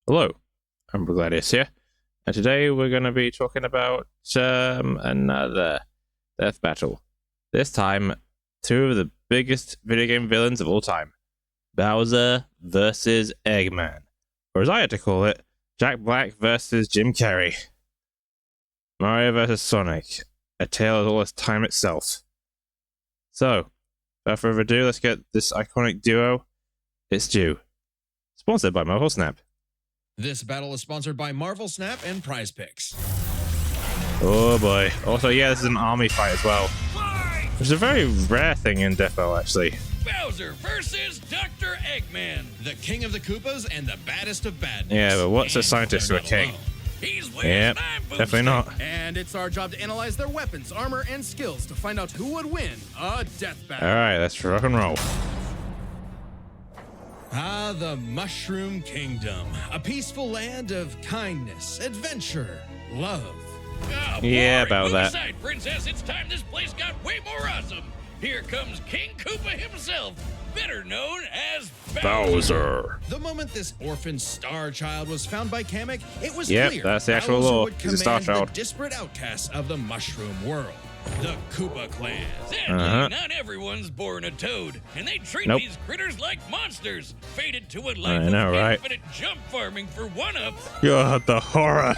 Hello, Umbro Gladius here, and today we're going to be talking about another death battle. This time, two of the biggest video game villains of all time, Bowser versus Eggman, or as I had to call it, Jack Black versus Jim Carrey. Mario versus Sonic, a tale as old as time itself. So, without further ado, let's get this iconic duo. It's due. Sponsored by Marvel Snap. This battle is sponsored by Marvel Snap and Prize Picks. Oh boy. Also, yeah, this is an army fight as well. Which is a very rare thing in Death Battle, actually. Bowser versus Dr. Eggman, The king of the Koopas and the baddest of badness. Yeah, but what's a scientist to a king? He's wearing Yep, nine boots. definitely not. And it's our job to analyze their weapons, armor, and skills to find out who would win a death battle. Alright, let's rock and roll. Ah, the Mushroom Kingdom. A peaceful land of kindness, adventure, love. Oh, Yeah, boring. about Move that. aside, princess. It's time this place got way more awesome. Here comes King Koopa himself, better known as Bowser. The moment this orphan star child was found by Kamek, it was Yep, clear that's the actual Bowser law. would He's a star command child. the disparate outcasts of the Mushroom world. The Koopa Clan. Sadly, not everyone's born a toad, and they treat Nope. these critters like monsters, fated to a I life know, of right? infinite jump farming for one-ups. God, the horror.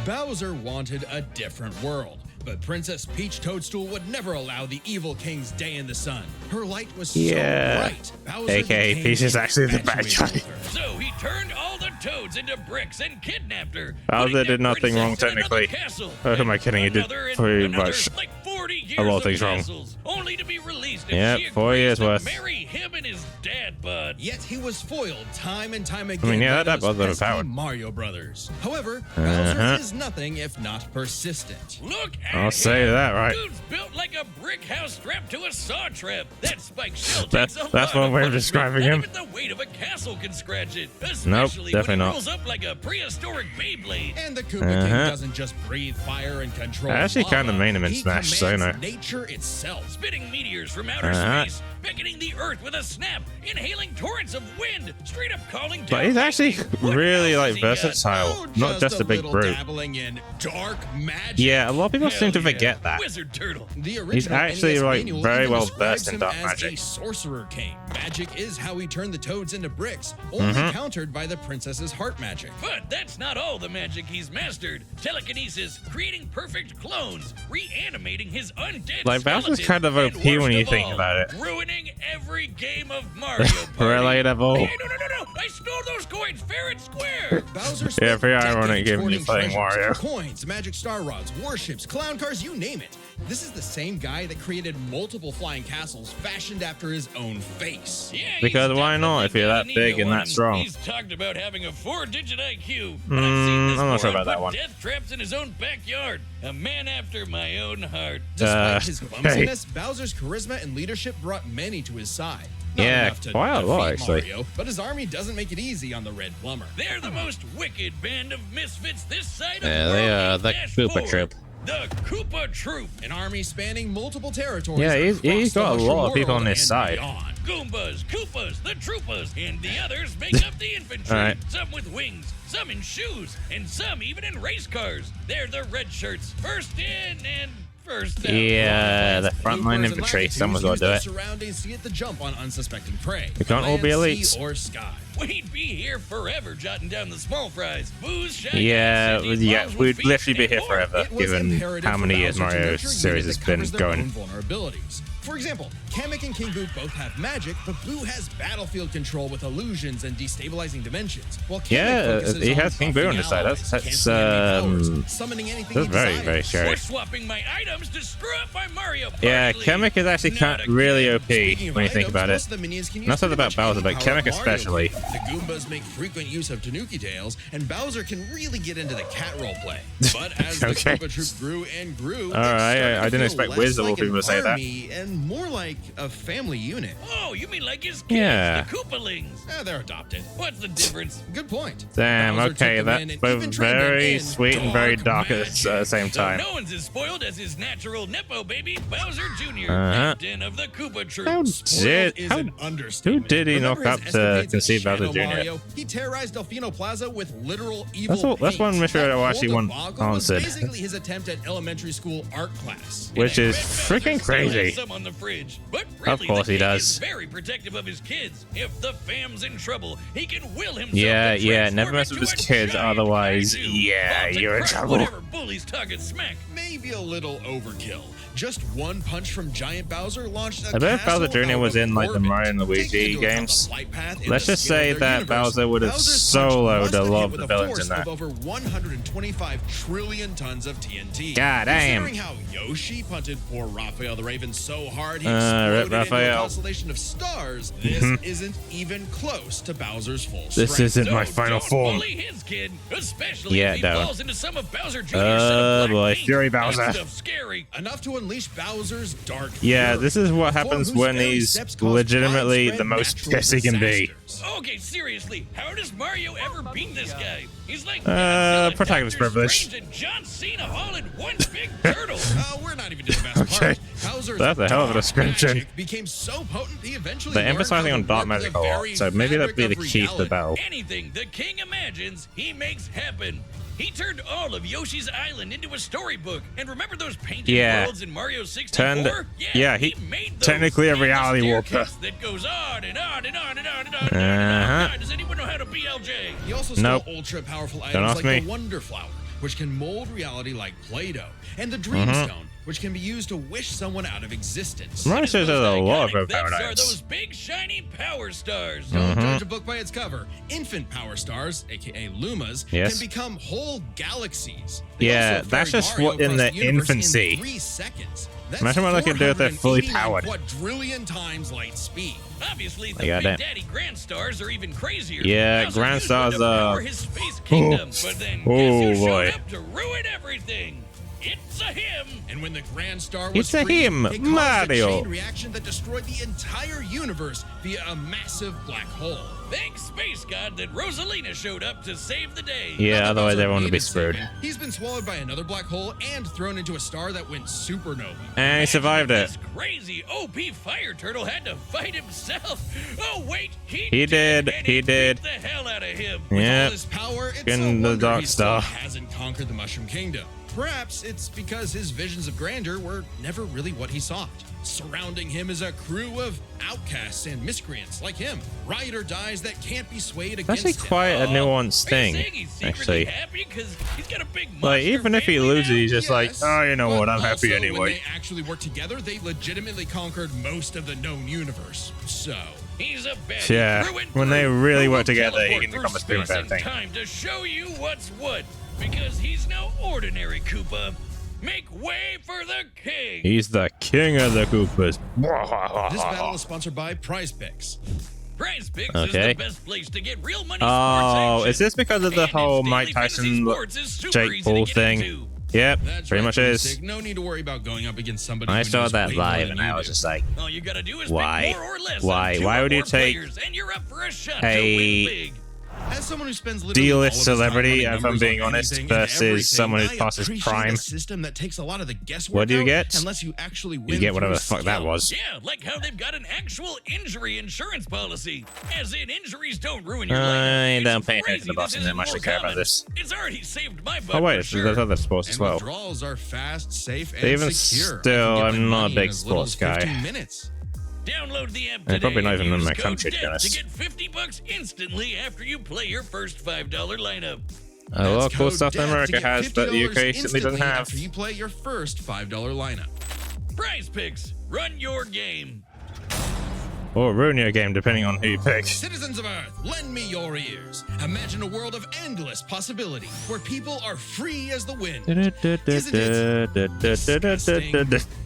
Bowser wanted a different world, but Princess Peach Toadstool would never allow the evil king's day in the sun. Her light was Yeah. so bright. Bowser AKA became Peach is actually the bad infatuated guy. with her. So he turned all the toads into bricks and kidnapped her. Bowser putting that did nothing princess wrong, in another technically. castle. Oh, who am I kidding? He did Another and pretty another, much like 40 years a lot of of things wrong. castles, only to be released. Yep, and she 4 agrees years to worth. Marry him and his dad bod. Yet he was foiled time and time again. I mean, yeah, by that those was pesky overpowered. Mario Brothers. However, Uh-huh. Bowser is nothing if not persistent. Look at I'll say him. that, right? Dude's built like a brick house strapped to a saw trap. That spike shell That- takes a that's lot one of way of punishment. describing Not him. Even the weight of a castle can scratch it. Nope, Especially definitely when it not. rolls up like a prehistoric Beyblade. And the Koopa King doesn't just breathe fire and control I actually lava. kinda main him in He Smash, so you commands know. nature itself. Spitting meteors from outer space, beckoning the earth with a snap, inhaling torrents of wind, straight up calling down. But he's actually What really, else like, has he got? versatile. Not just a big little brute. dabbling in dark magic. Yeah, a lot of people seem to Hell yeah. forget that. Wizard turtle. The original He's actually, NES like, manual very even well describes versed in him dark as magic. a sorcerer king. Magic is how he turned the toads into bricks, only countered by the princess's heart magic. But that's not all the magic he's mastered. Telekinesis, creating perfect clones, reanimating his undead Like, Bowser's skeleton, kind of and OP when worst you of think all, about it. ruining every game of Mario Party. Relatable. Hey, no! I stole those coins fair and square. Bowser Yeah, spent very ironic decades given you're hoarding playing treasures, Wario. coins, magic star rods, warships, clown cars, you name it. This is the same guy that created multiple flying castles fashioned after his own face. Yeah, he's Because why not, if you're that definitely big and got an that ego strong? on him. He's talked about having a 4-digit IQ. But I've seen this I'm not sure moron about that put one. death traps in his own backyard. A man after my own heart. Despite his hey. clumsiness, Bowser's charisma and leadership brought many to his side. Not Yeah, enough to quite a lot, defeat actually. Mario, but his army doesn't make it easy on the Red Plumber. They're the most wicked band of misfits this side Yeah, of they World are the 8-4. Koopa Troop. The Koopa Troop. An army spanning multiple territories. Yeah, he's across got the a lot Mushroom of people world on his and side. beyond. Goombas, Koopas, the Troopas, and the others make up the infantry. All right. Some with wings, some in shoes, and some even in race cars. They're the red shirts, first in and first out. Yeah, the Loopers frontline and infantry. Lakitus Someone's got use to do their it. surroundings to get the jump on unsuspecting prey. We can't all be Land, elites. sea, or sky. We'd be here forever jotting down the small fries. Booze, shotguns, Yeah, Cindy, yeah, bombs with we'd feet, literally be and here more. forever, It was given imperative how for many years Bowser to Mario's nurture a series unit has that been covers their going. own vulnerabilities. For example, Kamek and King Boo both have magic, but Boo has battlefield control with illusions and destabilizing dimensions. While Kamek Yeah, focuses he on has King Boo on buffing his side. allies, That's canceling enemy powers, um, summoning anything that's he very, desires. very scary. We're swapping my items to screw up my Mario Party Yeah, League. Kamek is actually Not really again. OP Speaking of when you think items, about it. most of the minions can use Not so pretty about much Bowser, any but power Kamek of Mario especially. League. The Goombas make frequent use of Tanuki tails, and Bowser can really get into the cat roleplay. But as Okay. the Koopa Troop grew and grew, All right, it started I to didn't feel expect less Wiz of all like an people to say that. army and more like a family unit. Oh, you mean like his kids, Yeah. the Koopalings? They're adopted. What's the difference? Good point. Damn, Bowser okay, took them in that's and both even trained them very in sweet and very dark at magic. the same So time. no one's as spoiled as his natural Nepo baby, Bowser Jr., Uh-huh. captain of the Koopa How Troop. Spoiled is how an understatement. who did he Remember knock his up to escapades at conceive Bowser Shadow Jr.? Mario? He terrorized Delfino Plaza with literal evil That's paint. one mystery That I whole actually want debacle was answered. basically his attempt at elementary school art class. Which is Red freaking Bowser still has crazy. some on the fridge, but really, Of course the he king does. is very protective of his kids. If the fam's in trouble, he can will himself Yeah, to yeah, transform never mess into with his a kids, giant otherwise, kaiju. yeah, Lots of you're in crap, trouble. Whatever bullies talking smack. Maybe a little overkill. Just one punch from Giant Bowser launched a I bet if castle Bowser Jr. out was of in like the orbit. Mario and Luigi Taking into account the games, flight path and let's the just scale say of their that universe, Bowser would have Bowser's punch soloed must a have lot hit of with the a villains force in that. of over 125 trillion tons of TNT. God damn. Considering how Yoshi punted poor Raphael the Raven so hard he Rip exploded into a Raphael. constellation of stars, this isn't even close to Bowser's full This strength. isn't So my final don't form. bully his kid, especially Yeah, if he don't. falls into some of Bowser Jr.'s Oh, black boy, paint. Fury That Bowser. stuff's scary. Enough to unleash Bowser's dark Yeah, fury. this is what The form happens whose when very he's steps cause legitimately widespread the most natural pissed he can be. disasters. Okay, seriously, how does Mario ever beat this guy? He's like protagonist Doctor privilege. Strange and John Cena all in one big turtle. We're not even to the best Okay. part. Bowser's That's a hell of a dark description. magic became so potent he eventually They're learned emphasizing how to on dark work magic the a lot, very so maybe that'd be the fabric of key to the reality. battle. Anything the king imagines, he makes happen. He turned all of Yoshi's Island into a storybook. And remember those painted Yeah. worlds in Mario 64? Turned- yeah, he made those. technically a And the reality warper. staircase that goes on and on and on and on and on and on and Uh-huh. on. Does anyone know how to BLJ? He also stole Nope. ultra powerful Don't items ask like me. the Wonder Flower, which can mold reality like Play-Doh, and the Dream Stone, which can be used to wish someone out of existence. Mario says there's a lot of Iconic thefts are paradise. those big shiny power stars. Don't judge a book by its cover. Infant power stars, aka Lumas, Yes. can become whole galaxies. They Yeah, also that's ferry just Mario what in across the universe infancy. In 3 seconds. That's Imagine what they could do if they're fully powered. 489 quadrillion times light speed. Obviously, the Yeah, Big damn. Daddy Grand Stars are even crazier. Yeah, Bowser Grand used one to Stars are- power his space kingdom, but then Oh, guess who boy. showed up to ruin everything? It's a him. And when the Grand Star was It's a free, him, it caused Mario. a chain reaction that destroyed the entire universe via a massive black hole. Thanks, Space God, that Rosalina showed up to save the day. Yeah, Not that otherwise Bowser everyone would be needed screwed. saving. He's been swallowed by another black hole and thrown into a star that went supernova. And he survived it. This crazy OP fire turtle had to fight himself. Oh wait, he did, and he did. beat the hell out of him. With Yeah. all his power, it's In no the wonder Dark he still Star. hasn't conquered the Mushroom Kingdom. Perhaps it's because his visions of grandeur were never really what he sought. Surrounding him is a crew of outcasts and miscreants like him. Ride or dies that can't be swayed That's against actually him. quite a nuanced Are you thing, saying he's secretly actually. happy 'cause he's got a big Like, monster even if he family loses, now? he's just like, Yes, oh, you know but what, I'm happy also, When anyway. they actually worked together, they legitimately conquered most of the known universe. So, He's a baddie Yeah, through and when they through, really who work will together, he teleport can through become a stream space of and everything. time to show you what's what, because he's no ordinary Koopa. Make way for the king. He's the king of the Koopas. this battle is sponsored by Prize Picks. Prize Picks Okay. is the best place to get real money Oh, sports action. is this because of the And whole it's Mike daily fantasy Tyson, sports is super Jake easy to Paul get thing? into. Yep, That's pretty right, much Broomstick. is. No need to worry about going up against somebody I who saw knows that way more live than and you I was do. just like, All you gotta do is Why? pick more or less Why? on 2 Why or would you more take players, and you're up for a shot a to win big. As someone who spends literally D-list all of his time celebrity, running if I'm numbers being on honest, anything and versus everything, someone who's I past his appreciate prime. a system that takes a lot of the guesswork What do you out get? unless you actually win You get whatever the through fuck that skill. was. Yeah, like how they've got an actual injury insurance policy. As in, injuries don't ruin your I life. don't It's pay attention crazy to the boss this and isn't much to more care about common. this. It's already saved my butt Oh wait, for sure. there's other sports And as well. withdrawals are fast, safe, and Even secure. still, I can get I'm my not a money big in as little as sports guy. 15 minutes. Download the app And today. probably not even in use my code country, to be DEATH honest. to get $50 instantly after you play your first $5 lineup. A lot of That's cool code stuff that DEATH to America get has that the UK $50 simply doesn't instantly have. After you play your first $5 lineup. Prize Picks. Run your game. Or ruin your game, depending on who you pick. Citizens of Earth, lend me your ears. Imagine a world of endless possibility where people are free as the wind.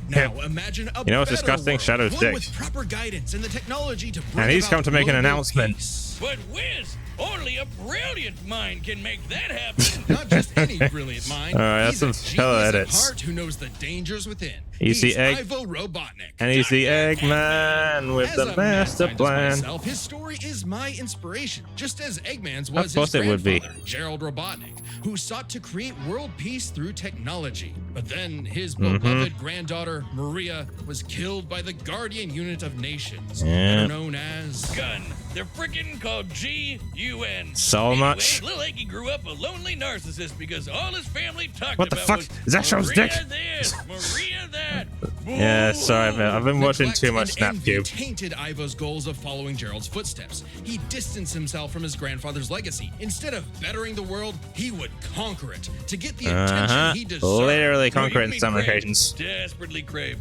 Now imagine a You know what's better disgusting? world, Shadow's one dick. with proper guidance and the technology to bring And he's about come to make an global announcement. peace. But Wiz, Only a brilliant mind can make that happen. Not just any brilliant mind. Alright, He's that's a some hella genius at edits. heart who knows the dangers within. He's the Ivo Robotnik. And he's the Eggman with As the a mad master scientist plan. myself, his story is my inspiration, just as Eggman's was Of course his it would be. grandfather, Gerald Robotnik, who sought to create world peace through technology. But then his beloved granddaughter, Maria, was killed by the Guardian Unit of Nations, better known as... Gun. They're freaking called G-U-N. So Anyway, much. Lil Eggy grew up a lonely narcissist because all his family talked What the about fuck? was Is that Show's Maria dick? this, Maria that. Yeah, sorry, man. I've been watching Neglect too much and envy SnapCube. tainted Ivo's goals of following Gerald's footsteps. He distanced himself from his grandfather's legacy. Instead of bettering the world, he would conquer it to get the attention he deserved. Literally What do conquer you it in mean some crave? occasions. Desperately crave.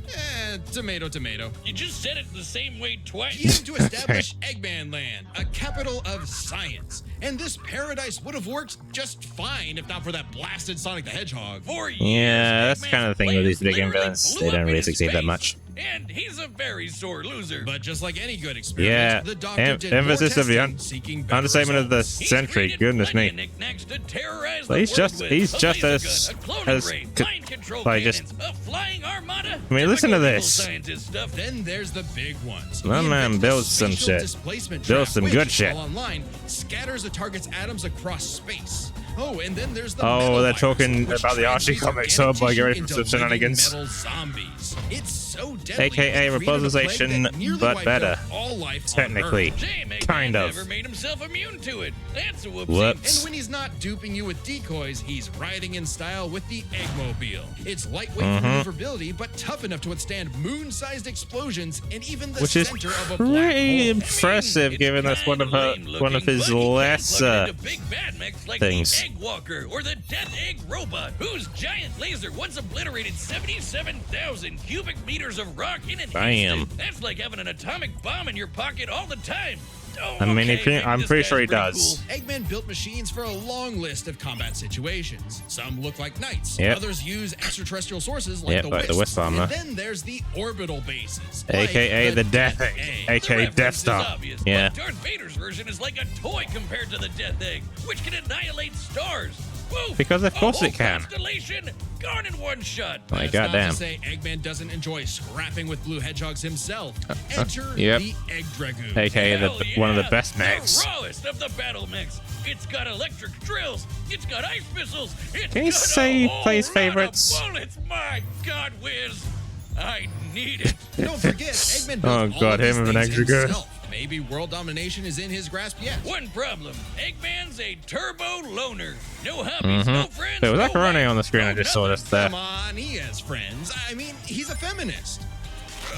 Tomato, tomato. You just said it the same way twice. He aimed to establish Eggman Land, a capital of science. And this paradise would have worked just fine if not for that blasted Sonic the Hedgehog. For years, Yeah, that's Eggman's kind of the thing with these video game literally villains. blew They up don't in really his succeed that face. much. And he's a very sore loser. But just like any good Yeah, experiment, the doctor did emphasis more of the testing, seeking better understatement of the results. He's century. created Goodness plenty me. of knickknacks to terrorize But the he's world just- with. he's A just laser as- gun, a cloning as brain, c- mind control like cannons, just- a flying armada. I mean, listen to typical this. evil scientist stuff. Then there's the big ones. My He man invented builds the some spatial shit. displacement Builds trap, some which, good shit. while online, scatters a target's atoms across space. Oh, and then there's the Oh, metal they're virus, talking which about the Archie transmutes comics, organic so boy, get ready tissue for some into living shenanigans. metal zombies. It's so deadly, AKA it created a plague Reposization, that nearly but wiped better. out all life on Technically. Earth. Shame Eggman Kind of. never made himself immune to it. That's a whoopsie. Whoops. And when he's not duping you with decoys, he's riding in style with the Eggmobile. It's lightweight Mm-hmm. for maneuverability, but tough enough to withstand moon-sized explosions and even the Which is center of a black pretty hole. impressive, It's given that's one of kinda her, lame one of looking, his but you can plug it lesser into big bad mechs like things. the Egg Walker or the Death Egg Robot, whose giant laser once obliterated 77,000 cubic meters of rock in an Bam. instant. That's like having an atomic bomb in your pocket all the time. Oh, I mean, okay, maybe I'm this pretty guy's sure he pretty does. cool. Eggman built machines for a long list of combat situations. Some look like knights. Yep. Others use extraterrestrial sources like Yep, the like Wisp. the Wisp armor. And then there's the orbital bases. AKA like the Death Death Egg, The AKA Death reference is Star. obvious, Yeah. but Darth Vader's version is like a toy compared to the Death Egg, which can annihilate stars. Woo! Because of course a whole it can. Constellation gone in one shot. My That's not goddamn. to say Eggman doesn't enjoy scrapping with blue hedgehogs himself. Enter yep. the Egg Dragoon. AKA Hell one of the yeah, best mechs. The rawest of the battle mechs. It's got electric drills. It's got ice missiles. It's Can you got say a he plays whole lot of favorites? bullets. My God, Wiz. I need it. Don't forget, Eggman built Oh, all God, of these him with an things extra good. himself. Maybe world domination is in his grasp yet. One problem. Eggman's a turbo loner. No hobbies, no friends. Wait, was that no Corona wife, on the screen? I no just saw nothing. this there. Come on, he has friends. I mean, he's a feminist.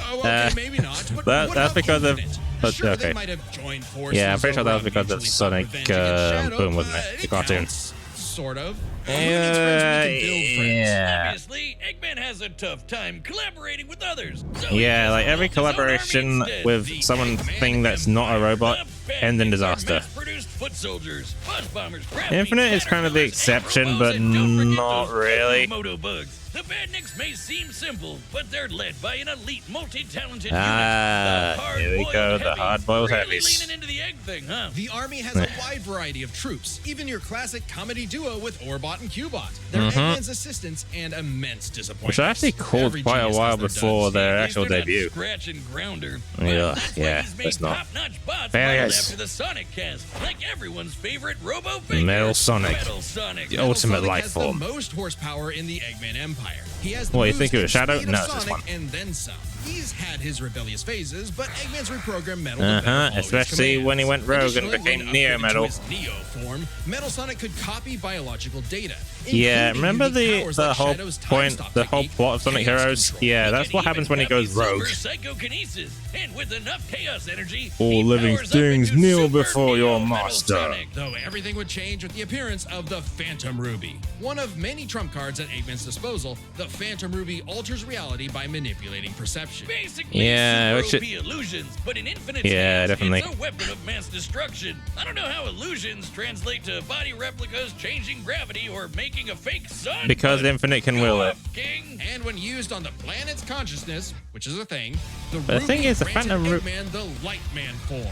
Oh, okay, maybe not. But that's what about because of- Infinite? but- Sure, okay. they might have joined forces. Yeah, I'm pretty sure that was over because of mutually Sonic, revenge against Shadow, Boom, wasn't but it? The cartoon. counts, sort of. Who needs friends when we can build friends? yeah. Obviously, Eggman has a tough time collaborating with others. So Yeah, he like every built his own army collaboration instead. with The someone Eggman thing that's not a robot The ends in Badniks are disaster. mass-produced foot soldiers, buzz bombers, crab Infinite beaks, is kind of the caterpillars, exception, and but robots, and don't forget not those really. Moto bugs. The Badniks may seem simple, but they're led by an elite, multi-talented Ah, unit. here we go, the hard-boiled really heavies. leaning into the egg thing, huh? The army has a wide variety of troops, even your classic comedy duo with Orbot and Cubot. They're Eggman's assistants and immense disappointments. Which I actually called Every quite a genius while has their before duds. their At least actual they're not debut. Scratch and grounder. Yeah, Well, that's why yeah, he's that's made not. top-notch bots Failures. modeled after the Sonic cast, like everyone's favorite Robo Figure. Metal Sonic. Metal Sonic. The ultimate Sonic life has form. the most horsepower in the Eggman Empire. He has the What, you boost think it was and Shadow? speed of No, it's this Sonic one. and then some. He's had his rebellious phases, but Eggman's reprogrammed Metal to better follow his especially when he went rogue and Additionally, became when Neo upgraded Metal. to his Neo form, Metal Sonic could copy biological data. Yeah, including remember unique powers the like whole Shadow's time point, stop the whole technique, plot of Sonic chaos Heroes? control. Yeah, He that's can what even happens when he copy goes rogue. super psychokinesis, and with enough chaos energy, All he living powers up things into kneel Super before your Neo Metal master. Sonic. Though everything would change with the appearance of the Phantom Ruby. One of many trump cards at Eggman's disposal, the Phantom Ruby alters reality by manipulating perception. Basically, Yeah, super which OP illusions, but in Infinite's Yeah, hands, definitely. it's a weapon of mass destruction. I don't know how illusions translate to body replicas, changing gravity, or making a fake sun. Because but Infinite can go will it. up, King. And when used on the planet's consciousness, which is a thing, the the thing Ruby is, the granted Phantom Eggman the Light Man form.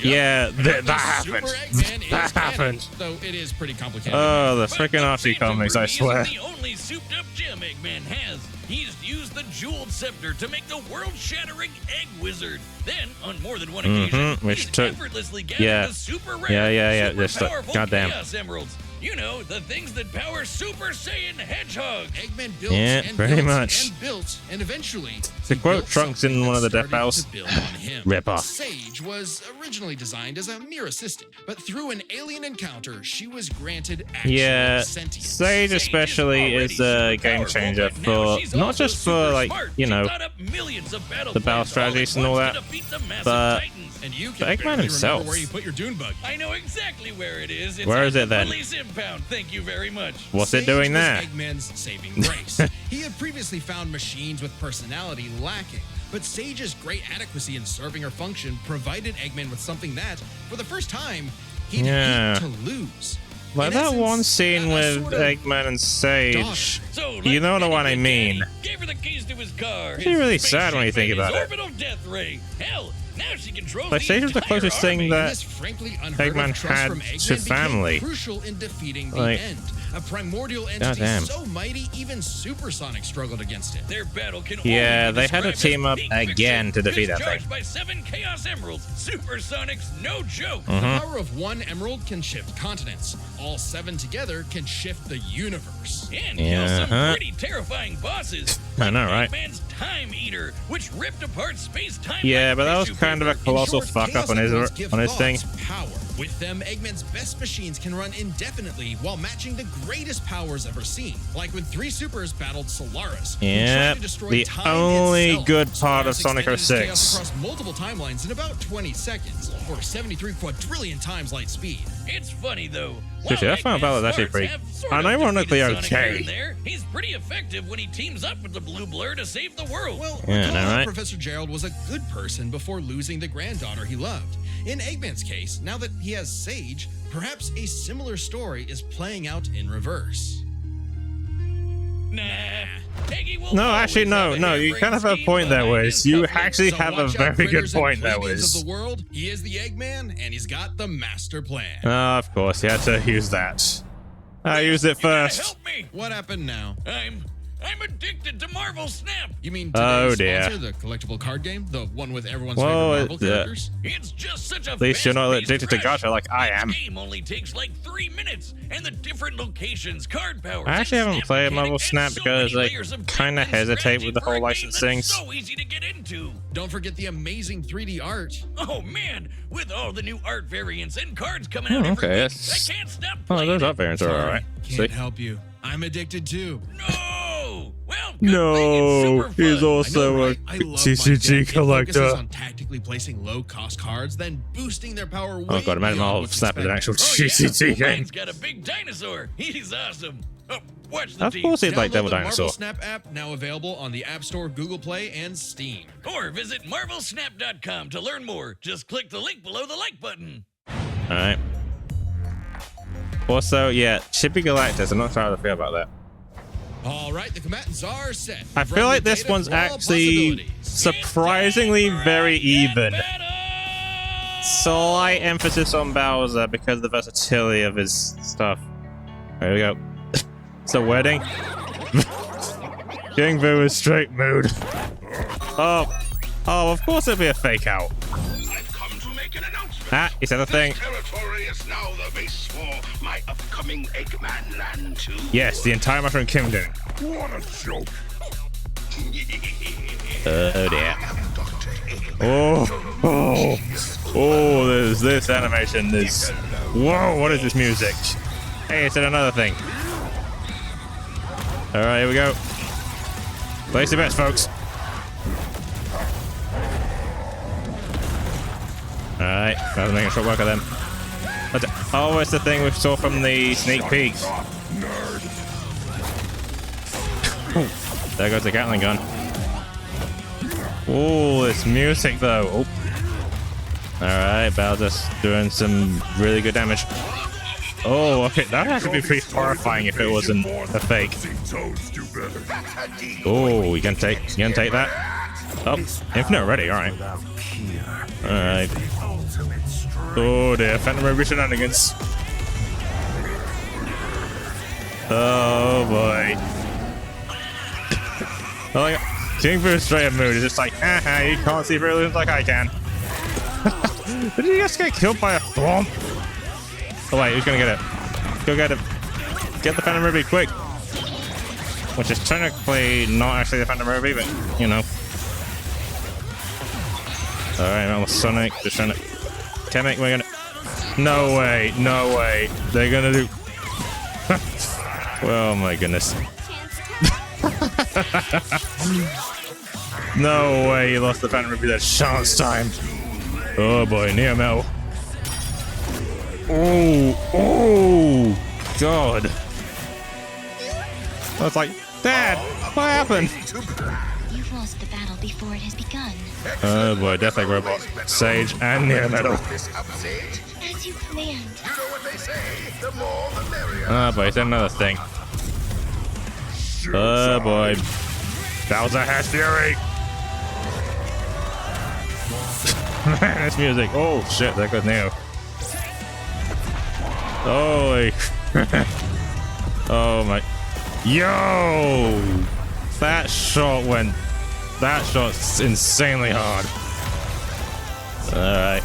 Yeah, that The happened. Super Eggman is That canon, happened. though it is pretty complicated. Oh, the But freaking Archie Phantom comics, I Ruby swear. isn't the only souped-up gem Eggman has. He's used the jeweled scepter to make the world-shattering Egg Wizard. Then, on more than one occasion, which he's took- effortlessly gathered yeah. the super rare, Yeah, super just powerful goddamn. Chaos Emeralds. You know, the things that power Super Saiyan Hedgehog. Eggman built Yeah, and pretty built much. and built, and eventually To he quote built Trunks something in one of the that death battles, started to build on him. rip off. Sage was originally designed as a mere assistant, but through an alien encounter, she was granted actual Yeah, sentience. Sage especially is a game changer for not just for like you know the battle strategies and all that, but And you for can Eggman barely himself. remember where you put your dune bug. I know exactly where it is. It's Where at is it the then? Police impound. Thank you very much. What's it Sage doing was there? Eggman's saving grace. He had previously found machines with personality lacking, but Sage's great adequacy in serving her function provided Eggman with something that, for the first time, he'd Yeah. hate to lose. Like In that essence, one scene a with sort of Eggman and Sage. daughter. So You know the let's one I get it, mean. Daddy. Gave her the keys to his car. Actually his really sad when you spaceship, think and about his it. orbital death ray. Hell, now she controls Like, the Sage was the entire closest thing army. that This frankly unheard Eggman of trust had from Eggman to became family. crucial in defeating the Like, end. A primordial entity goddamn. so mighty even Supersonic struggled against it. Their battle can Yeah, only be they had to described team as up peak again fiction. to defeat It's that thing. charged by 7 Chaos Emeralds. Supersonic's no joke. Mm-hmm. The power of one emerald can shift continents. All 7 together can shift the universe. And kill some Yeah. pretty terrifying bosses. I know, right? Eggman's Time Eater, which ripped apart space-time. Yeah, like but that was tissue kind of a paper. colossal In short, fuck Chaos up on his Emeralds give thing. thoughts power. With them, Eggman's best machines can run indefinitely while matching the greatest powers ever seen. Like when 3 supers battled Solaris. who Yeah, tried to destroy the time only itself. good part of Solaris Sonic extended his 06. chaos across multiple timelines in about 20 seconds, or 73 quadrillion times light speed. It's funny though. Seriously, While that final Eggman's battle is actually smarts pretty have sort of unironically defeated Sonic here okay. and there, he's pretty effective when he teams up with the Blue Blur to save the world. Well, Yeah, recall know, how right? Professor Gerald was a good person before losing the granddaughter he loved. In Eggman's case, now that he has Sage, perhaps a similar story is playing out in reverse. Nah. Eggy will No, actually, always no, have a you kind of have a harebrained point there, scheme behind Wiz. his You covenant. actually So have a watch out, very good critters and point there, plebeians Wiz. of the world. He is the Eggman, and he's got the master plan. Oh, of course, you had to use that. I used it You gotta first. help me. What happened now? I'm addicted to Marvel Snap. You mean Oh, today's dear. sponsor, the collectible card game, the one with everyone's Well, favorite Marvel characters? It's just such a At least you're not fast-paced addicted to rush. gacha like I am. Each game only takes like 3 minutes, and the different locations, card powers. I actually and haven't snap played mechanics, Marvel and Snap so because many I layers of kind of depth and hesitate strategy with the for whole a game licensing. that's so easy to get into. Don't forget the amazing 3D art. Oh man, with all the new art variants and cards coming Oh, out every okay, week, that's- I can't stop Oh, playing those it. art variants are alright. Can't help you. I'm addicted too. No! Well, good No, thing it's super he's fun. also I a know, right? I love my TCG deck. It focuses collector. on tactically placing low-cost cards, then boosting their power. Oh way god, imagine beyond Marvel what's Snap is an expected. actual Oh, TCG yeah? game. Mine's got a big dinosaur. He's awesome. Oh, watch the Of team. course he'd like Download Devil the Dinosaur. Marvel Snap app, now available on the App Store, Google Play, and Steam. Or visit marvelsnap.com to learn more. Just click the link below the like button. Alright. Also, yeah, Chippy Galactus, I'm not sure how to feel about that. All right, the combatants are set. I feel like this one's actually surprisingly very even. Slight emphasis on Bowser because of the versatility of his stuff. There we go. It's a wedding. King Boo is straight mood. Oh, of course it'll be a fake out. I've come to make an announcement. He said a thing. This territory is now the base for my upcoming Eggman Land 2. Yes, the entire Mushroom Kingdom. What a joke. Oh dear. Oh, there's this animation. There's. Whoa, what is this music? Hey, it's in another thing. Alright, here we go. Place your bets, folks. Alright, I was making short work of them. Oh, it's the thing we saw from the sneak peek. There goes the Gatling gun. Oh, this music though. Oh. Alright, Bowser's doing some really good damage. Oh, okay, that would actually be pretty horrifying if it wasn't a fake. Oh, you gonna take that? Oh, infinite already, alright. Alright. Oh dear, Phantom Ruby shenanigans. Oh boy. Oh, King Frustrated Mood is just like, haha, you can't see brilliance like I can. Did he just get killed by a thwomp? Oh wait, who's gonna get it? Go get it. Get the Phantom Ruby, quick! Which is technically not actually the Phantom Ruby, but, you know. Alright, that was Sonic, just trying to... Kamek, we're gonna... No way, no way. They're gonna do... Oh my goodness. No way, you lost the Phantom Ruby that chance time. Oh boy, Neo Metal. Oh, God. I was like, Dad, what happened? You've lost the battle before it has begun. Oh boy, Death Egg Robot, Sage, and Neo Metal. As you command. Oh boy, it's another thing. Oh boy. Bowser has fury! Man, this music. Oh shit, there goes Neo. Holy. Oh my. Yo! That shot's insanely hard. Alright.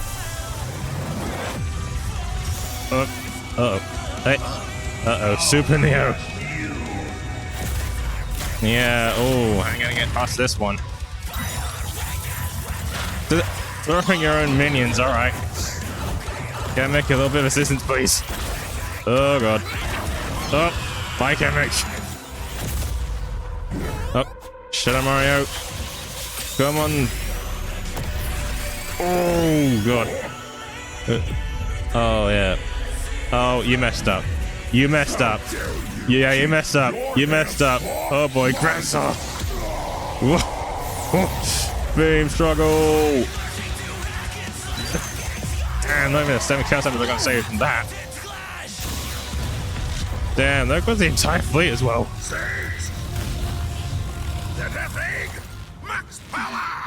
Uh-oh. Hey. Uh-oh, Super Neo. Yeah, oh, I'm gonna get past this one. Throwing your own minions, alright. Can make a little bit of assistance, please. Oh god. Oh, bye, Kamek. Oh, shut up, Mario. Come on. Oh god. Oh yeah. Oh, you messed up. You messed up. Yeah, you messed up. You messed up. Oh boy, Grandson. Beam struggle. Damn, not even a 7 cast they're gonna save from that. Damn, there goes the entire fleet as well.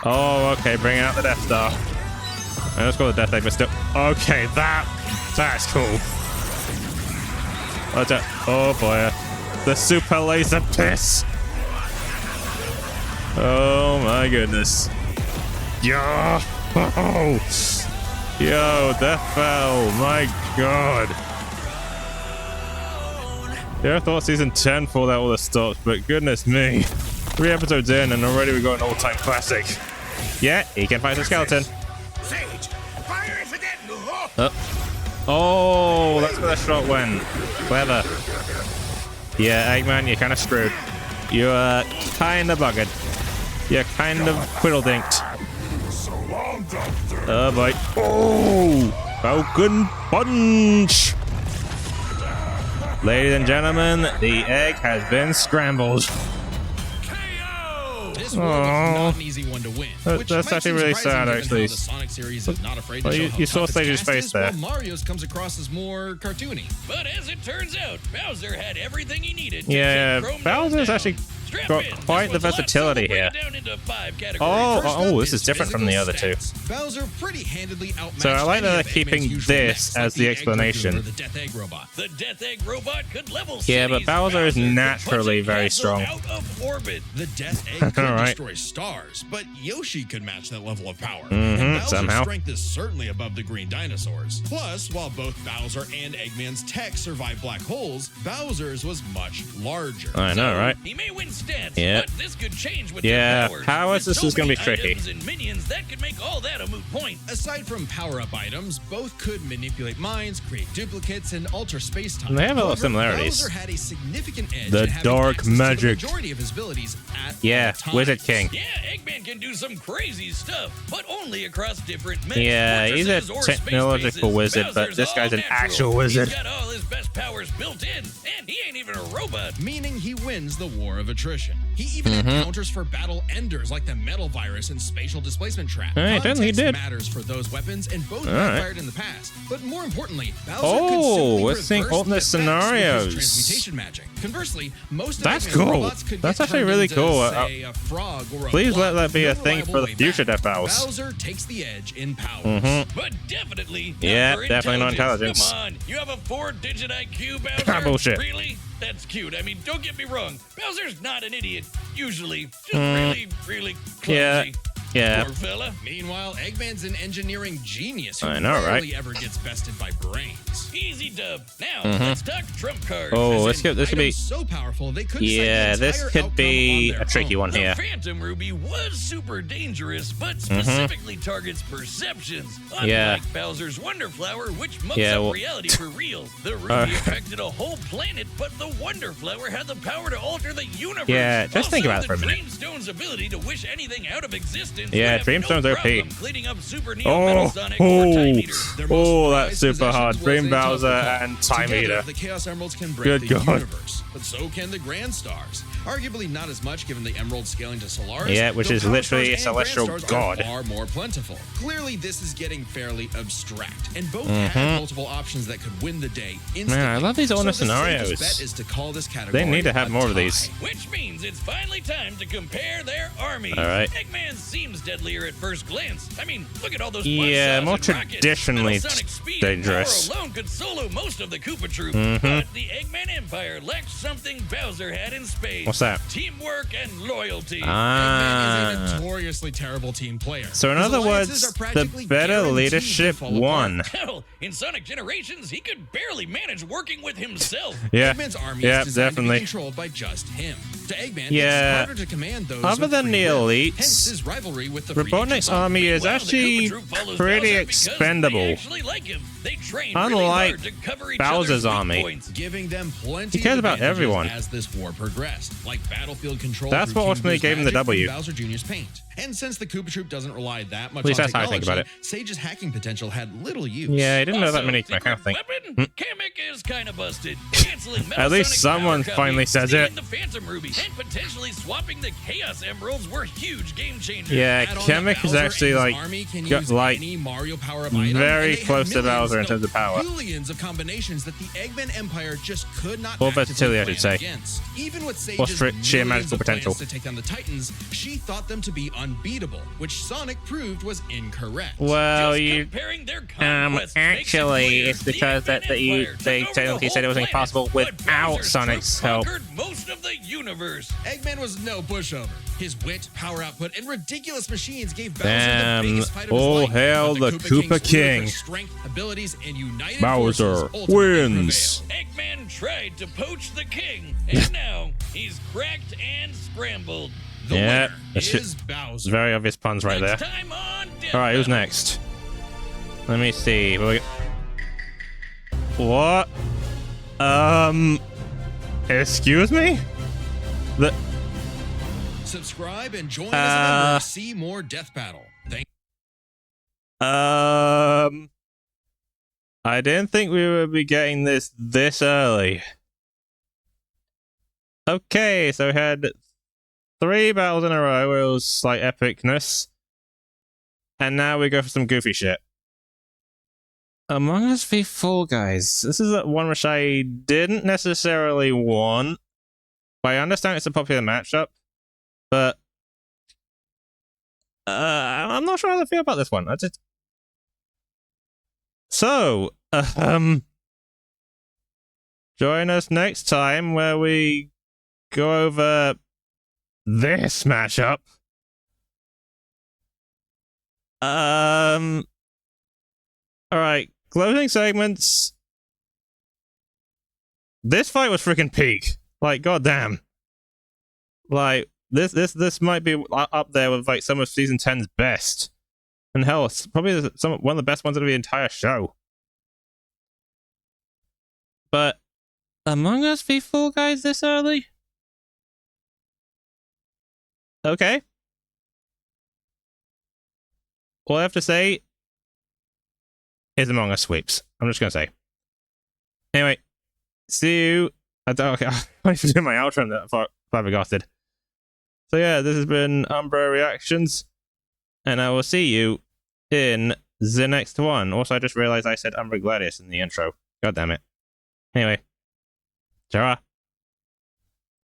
Oh, okay, bring out the Death Star. And let's go the Death Egg, but still. Okay, that's cool. Oh boy, the super laser piss. Oh my goodness. Yo, yo, Death Bell, my god. Yeah, I thought season 10 pulled out all the stops, but goodness me. 3 episodes in and already we got an all-time classic. Yeah, he can fight the skeleton. Sage, fire it again. Oh, that's where that shot went. Clever. Yeah, Eggman, you're kind of screwed. You're kind of buggered. You're kind of quiddle-dinked. Oh boy. Oh! Falcon Punch! Ladies and gentlemen, the egg has been scrambled. This world is not an easy one to win. That's actually really sad, actually. The Sonic series is not afraid to Well, show you how saw tough its Sage's cast face is, there. while Mario's comes across as more cartoony. But as it turns out, Bowser had everything he needed to Yeah, take Chrome Bowser's down. actually Strap got in. quite the This one's a lot, so versatility we'll break here. it down into 5 categories. Oh, First oh, up this is different from the physical other two. stats. Bowser pretty handedly outmatched So I like that any they're of keeping Eggman's usual this mechs, as like the Egg explanation. Or the Death Egg Robot. The Death Egg Robot could level Yeah, but cities. Bowser is could naturally punch a very castle strong. Out of orbit. The Death Egg could Alright. destroy stars, but Yoshi could match that level of power. Mhm, And Bowser's somehow. strength is certainly above the green dinosaurs. Plus, while both Bowser and Eggman's tech survived black holes, Bowser's was much larger. I know, right? He may win stats, Yeah. but this could change with Yeah, their powers. powers, With this is gonna many be tricky. items and minions, that could make all that a moot point. Aside from power-up items, both could manipulate minds, create duplicates, and alter space-time. They have a lot of However, similarities. Bowser had a significant edge The in having dark access to magic. the majority of his abilities at Yeah, all times. Wizard King. Yeah, Eggman can do some crazy stuff, but only across different mechs, Yeah, he's a fortresses, or space technological bases. wizard, but Bowser's this guy's all an natural. actual wizard. He's got all his best powers built in, And he ain't even a robot. meaning he wins the war of attrition. He even had counters for battle enders like the metal virus and spatial displacement trap. Hey, Context he did. matters for those weapons, and both right. backfired in the past. But more importantly, Bowser Oh, could simply we're seeing reverse alternate the effects scenarios. with his transmutation magic. Conversely, most of That's Eggman's cool. robots could That's get actually turned really into, cool. say, a frog or a Please let blob. that be a No thing reliable for the way future back. Death Battles. Bowser takes the edge in power. But definitely not Yeah, for definitely not intelligence. Come on, you have a 4-digit IQ, Bowser? Bullshit. Really? That's cute. I mean, don't get me wrong. Bowser's not an idiot, usually. Just really, really clumsy. Yeah. Yeah. Poor fella. Meanwhile, Eggman's an engineering genius who I know, right? rarely ever gets bested by brains. Easy dub. Now, let's talk trump cards. Oh, As this in could be. items so powerful they couldn't Yeah, cite the this entire could outcome be on their a tricky own. one The here. Phantom Ruby was super dangerous, but specifically targets perceptions. Unlike Yeah. Bowser's Wonder Flower, which mucks Yeah, up well- reality for real. The Ruby affected a whole planet, but the Wonder Flower had the power to alter the universe. Yeah, just think Also, about it for a minute. The Dreamstone's ability to wish anything out of existence. Yeah, would have Dreamstone's no OP. problem cleaning up Super Neo Oh, Metal Sonic or Time Eater. Their most oh, that's prized super hard. possessions Dream was a Bowser tough and call. Time Together, Eater. The Chaos Emeralds can break Good the God. universe, but so can the Grand Stars. Arguably not as much given the Emerald scaling to Solaris. Yeah, which though is Power literally Stars a and Grand celestial Stars god. are far more plentiful. Clearly, this is getting fairly abstract, and both had multiple options that could win the day instantly. Man, I love these alternate so the scenarios. safest bet is to call this category They need to have a more of tie. these. Which means it's finally time to compare their armies. All right. Eggman seems deadlier at first glance. I mean, look at all those Yeah, buzzsaws more and rockets. traditionally Metal-sonic speed dangerous. and power alone could solo most of the Koopa Troop. Mm-hmm. But the Eggman Empire lacked something Bowser had in spades. What's that? Teamwork and loyalty. Eggman is Ah. a notoriously terrible team player. So in His other alliances words, are the practically better guaranteed to leadership fall apart. won. Hell, in Sonic Generations, he could barely manage working with himself. Yeah, Eggman's army yeah, is designed to definitely. be controlled by just him. To Eggman, Yeah. it's harder to command those Other with than free the will. elites, Hence his rivalry with the free Robotnik's agent. army is Meanwhile, the actually Koopa Troop follows pretty Bowser because expendable. They actually like him. They train really Unlike hard to cover each Bowser's other's weak army. points. giving them plenty He cares of about advantages everyone. as this war progressed, like battlefield control. That's through what King ultimately Boo's gave him the magic W. and Bowser Jr.'s paint. And since the Koopa Troop doesn't rely that much At least on that's how I technology, think about it. Sage's hacking potential had little use. Yeah, I didn't know that Also, many secret mechanic thing. weapon? Kamek is kind of busted. Canceling Metal At least Sonic someone power finally copy, says stealing it. The Phantom Ruby and potentially swapping the Chaos Emeralds were huge game changers. Yeah, Add on Kamek that is Bowser actually and his like army can got, use like any Mario power-up item, very and they have close to millions, Bowser in terms of power. Billions of combinations that the Eggman Empire just could not Or actively versatility, I should plan say. against. Even with Or Sage's sheer millions magical of plans potential. to take down the Titans, she thought them to be unbeatable, which Sonic proved was incorrect. Well, Just you comparing their conquests makes it actually, clear it's because the that Eggman Empire they took over technically the said it was whole impossible planet, but without Bowser's Sonic's troops help. conquered most of the universe. Eggman was no pushover. His wit, power output, and ridiculous machines gave Bowser Damn. the biggest fight of Oh, his life. hell, But the Koopa Koopa King's King. ludicrous strength, abilities, and united Bowser forces ultimately wins. prevailed. Eggman tried to poach the king, and now he's cracked and scrambled. The Yeah, winner that's is Bowser. Very obvious puns right there. Next time on Death All right, who's Battle. next? Let me see. What? Excuse me? The Subscribe and join as a member Uh, to see more Death Battle. Thank I didn't think we would be getting this early. Okay, so we had 3 battles in a row where it was like epicness. And now we go for some goofy shit. Among Us v Fall Guys. This is one which I didn't necessarily want. But I understand it's a popular matchup. But I'm not sure how to feel about this one. So, join us next time where we go over this matchup. Alright, closing segments. This fight was freaking peak. Like, goddamn. Like, this might be up there with like some of season 10's best. And hell, it's probably one of the best ones of the entire show. But Among Us v Fall Guys this early? Okay. All I have to say is Among Us sweeps. I'm just gonna say. Anyway, see you I don't. Okay, I need do my outro and that flabbergasted. So yeah, this has been Umbro Reactions, and I will see you in the next one. Also, I just realized I said Umbro Gladius in the intro. God damn it. Anyway, ta-ra.